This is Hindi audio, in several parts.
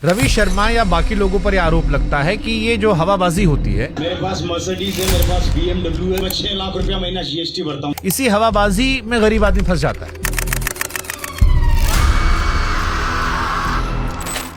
रवि शर्मा या बाकी लोगों पर यह आरोप लगता है कि ये जो हवाबाजी होती है, मेरे पास मर्सिडीज है, मेरे पास BMW है, मैं 6 लाख रुपया महीना GST भरता हूँ, इसी हवाबाजी में गरीब आदमी फंस जाता है।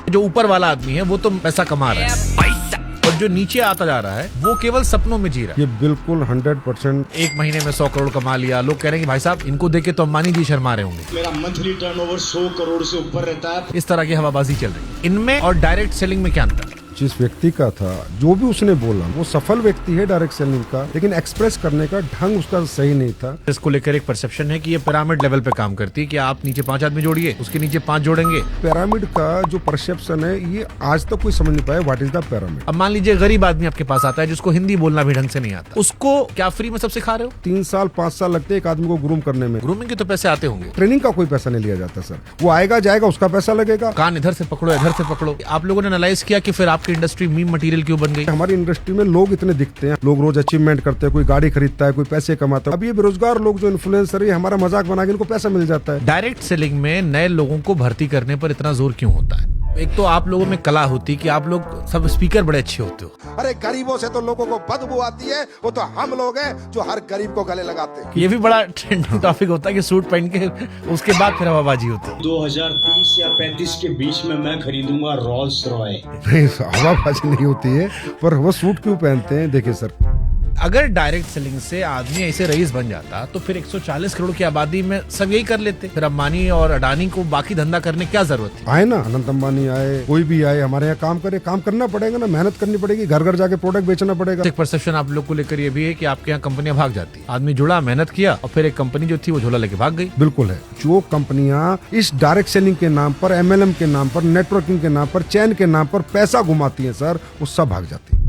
जो ऊपर वाला आदमी है वो तो पैसा कमा रहा है और जो नीचे आता जा रहा है वो केवल सपनों में जी रहा है। ये बिल्कुल 100%। एक महीने में 100 करोड़ कमा लिया। लोग कह रहे हैं कि भाई साहब इनको देख के तो अंबानी जी शर्मा रहे होंगे। मेरा मंथली टर्नओवर 100 करोड़ से ऊपर रहता है। इस तरह की हवाबाजी चल रही है। इनमें और डायरेक्ट सेलिंग में क्या अंतर? जिस व्यक्ति का था, जो भी उसने बोला, वो सफल व्यक्ति है डायरेक्ट सेलिंग का, लेकिन एक्सप्रेस करने का ढंग उसका सही नहीं था। इसको लेकर एक परसेप्शन है कि ये पिरामिड लेवल पे काम करती है कि आप नीचे 5 आदमी जोड़िए, उसके नीचे 5 जोड़ेंगे। पिरामिड का जो परसेप्शन है, ये आज तक कोई समझ नहीं पाया व्हाट इज द पिरामिड। अब मान लीजिए गरीब आदमी आपके पास आता है जिसको हिंदी बोलना भी ढंग से नहीं आता, उसको क्या फ्री में सब सिखा रहे हो? 3 साल 5 साल लगते हैं एक आदमी को ग्रूम करने में। ग्रूमिंग के तो पैसे आते होंगे। ट्रेनिंग का कोई पैसा नहीं लिया जाता सर। वो आएगा जाएगा, उसका पैसा लगेगा। कान इधर से पकड़ो, इधर से पकड़ो। आप लोगों ने एनालाइज किया कि फिर आपकी इंडस्ट्री मीम मटीरियल क्यों बन गई? हमारी इंडस्ट्री में लोग इतने दिखते हैं, लोग रोज अचीवमेंट करते हैं, कोई गाड़ी खरीदता है, कोई पैसे कमाता है। अब ये बेरोजगार लोग जो इन्फ्लुएंसर है, हमारा मजाक बना के इनको पैसा मिल जाता है। डायरेक्ट सेलिंग में नए लोगों को भर्ती करने पर इतना जोर क्यों होता है? एक तो आप लोगों में कला होती कि आप लोग सब स्पीकर बड़े अच्छे होते हो। अरे गरीबों से तो लोगों को बदबू आती है, वो तो हम लोग हैं जो हर गरीब को गले लगाते हैं। ये भी बड़ा ट्रेंडिंग टॉपिक होता है कि सूट पहन के उसके बाद फिर हवाबाजी होती है। 2030 या 35 के बीच में मैं खरीदूंगा रोल्स रॉय। नहीं, हवाबाजी नहीं होती है, पर वो सूट क्यों पहनते हैं? देखिए सर, अगर डायरेक्ट सेलिंग से आदमी ऐसे रईस बन जाता तो फिर 140 करोड़ की आबादी में सब यही कर लेते। फिर अंबानी और अडानी को बाकी धंधा करने की क्या जरूरत थी? आए ना, अनंत अंबानी आए, कोई भी आए, हमारे यहाँ काम करे। काम करना पड़ेगा ना, मेहनत करनी पड़ेगी, घर घर जाके प्रोडक्ट बेचना पड़ेगा। एक परसेप्शन आप लोग को लेकर ये भी है कि आपके यहाँ कंपनियां भाग जाती। आदमी जुड़ा, मेहनत किया और फिर एक कंपनी जो थी वो झोला लेके भाग गई। बिल्कुल है। जो कंपनियां इस डायरेक्ट सेलिंग के नाम पर, MLM के नाम पर, नेटवर्किंग के नाम पर, चैन के नाम पर पैसा घुमाती है सर, वो सब भाग जाती है।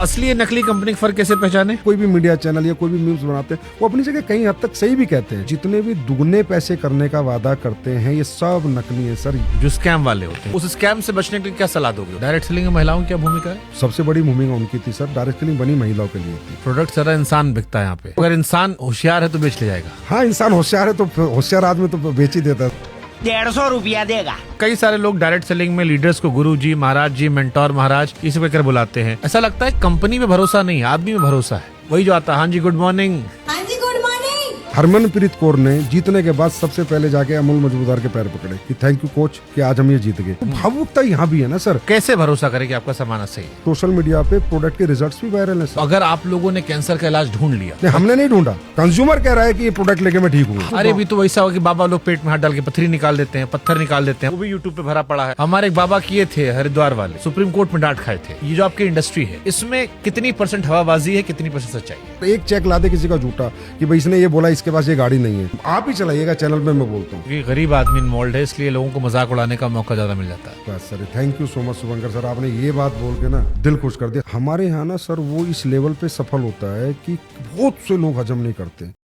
असली या नकली कंपनी का फर्क कैसे पहचाने? कोई भी मीडिया चैनल या कोई भी न्यूज बनाते हैं, वो अपनी जगह कहीं हद तक सही भी कहते हैं। जितने भी दुगने पैसे करने का वादा करते हैं, ये सब नकली है सर। जो स्कैम वाले होते हैं, उस स्कैम से बचने के लिए क्या सलाह दोगे? डायरेक्ट सेलिंग में महिलाओं की क्या भूमिका है? सबसे बड़ी भूमिका उनकी थी सर। डायरेक्ट सेलिंग बनी महिलाओं के लिए थी। प्रोडक्ट सारा इंसान बिकता है यहाँ पे। अगर इंसान होशियार है तो बेच ले जाएगा। हाँ, इंसान होशियार है तो होशियार आदमी तो बेच ही देता है। 150 रुपया देगा। कई सारे लोग डायरेक्ट सेलिंग में लीडर्स को गुरु जी, महाराज जी, मेंटोर महाराज ये सब कहकर बुलाते हैं। ऐसा लगता है कंपनी में भरोसा नहीं, आदमी में भरोसा है। वही जो आता है, हाँ जी गुड मॉर्निंग। हाँ जी गुड मॉर्निंग। हरमनप्रीत कौर ने जीतने के बाद सबसे पहले जाके अमूल मजबूदार के पैर पकड़े कि थैंक यू कोच कि आज हम ये जीत गए। भावुकता यहाँ भी है ना सर। कैसे भरोसा करे कि आपका सामान सही है? सोशल मीडिया पे प्रोडक्ट के रिजल्ट्स भी वायरल है सर। अगर आप लोगों ने कैंसर का इलाज ढूंढ लिया? नहीं, हमने नहीं ढूंढा, कंज्यूमर कह रहा है कि ये प्रोडक्ट लेके मैं ठीक हूँ। अरे भी तो वैसा हो कि बाबा लोग पेट में हाथ डाल के पत्थरी निकाल देते हैं, पत्थर निकाल देते हैं, वो भी यूट्यूब पे भरा पड़ा है। हमारे एक बाबा किए थे हरिद्वार वाले, सुप्रीम कोर्ट में डांट खाए थे। ये जो आपकी इंडस्ट्री है, इसमें कितनी परसेंट हवाबाजी है, कितनी परसेंट सच्चाई है? एक चेक ला दे किसी का झूठा कि भाई इसने ये बोला, इसके पास ये गाड़ी नहीं है, आप ही चलाइएगा चैनल पे, मैं बोलता हूँ। क्योंकि गरीब आदमी इन्वॉल्व है, इसलिए लोगों को मजाक उड़ाने का मौका ज्यादा मिल जाता है। बस sir, thank you so much Shubhankar sir, आपने ये बात बोल के ना दिल खुश कर दिया। हमारे यहाँ ना सर वो इस लेवल पे सफल होता है कि बहुत से लोग हजम नहीं करते।